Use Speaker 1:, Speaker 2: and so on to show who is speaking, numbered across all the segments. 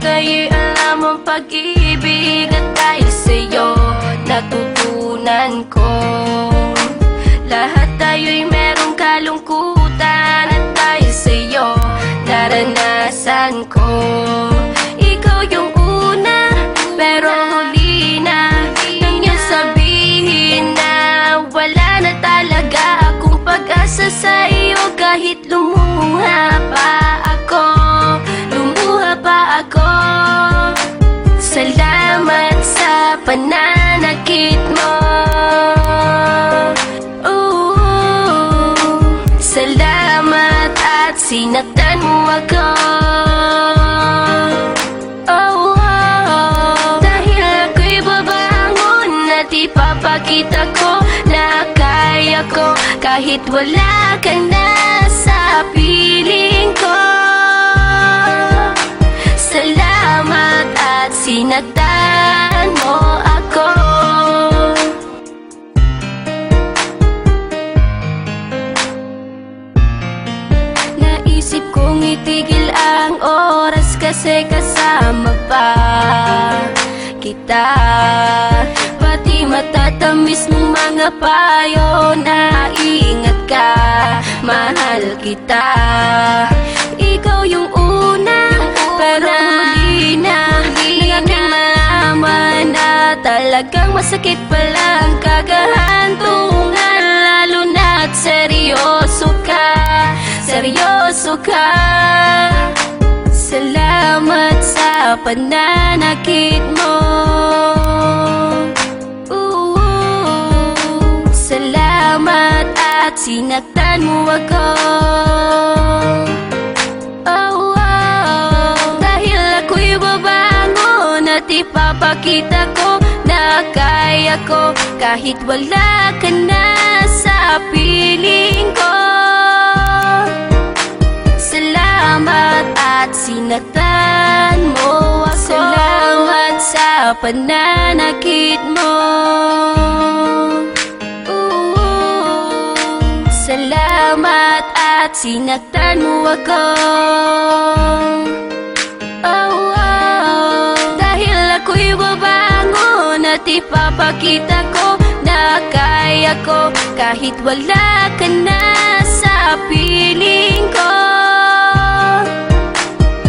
Speaker 1: ika'y alam ang pag-ibig, at dahil sa'yo natutunan ko. Lahat tayo'y merong kalungkutan, at dahil sa'yo naranasan ko. Ikaw yung una, pero huli na. Nang iyong sabihin na wala na talaga akong pag-asa sa iyo, kahit lumuha pa ako, lumuha pa ako. Salamat sa pananakit mo. Salamat at sinaktan mo ako. Dahil ako'y babangon at ipapakita ko na kaya ko, kahit wala ka na sa piling ko. Salamat at sinaktan mo ako. Naisip kong itigil ang oras kasi kasama pa kita. Pati matatamis mong mga payo na ingat ka, mahal kita. Ikaw yung una, pero huli na. Nang aking malaman na talagang masakit palang kagahantungan, lalo na't seryoso ka, seryoso ka. Salamat sa pananakit mo. Salamat at sinaktan mo ako. Dahil ako'y babangon at ipapakita ko na kaya ko, kahit wala ka na sa piling ko. Salamat at sinaktan mo ako. Salamat sa pananakit mo. Salamat at sinaktan mo ako. Dahil ako'y babangon at ipapakita ko na kaya ko, kahit wala ka na sa piling ko.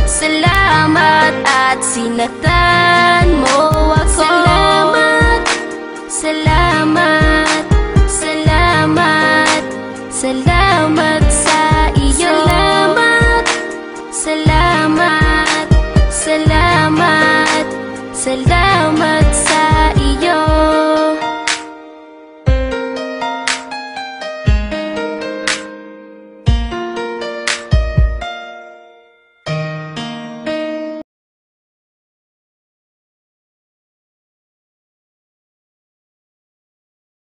Speaker 1: Salamat at sinaktan mo ako. Salamat, salamat, salamat, salamat sa iyo. Salamat, salamat, salamat, salamat.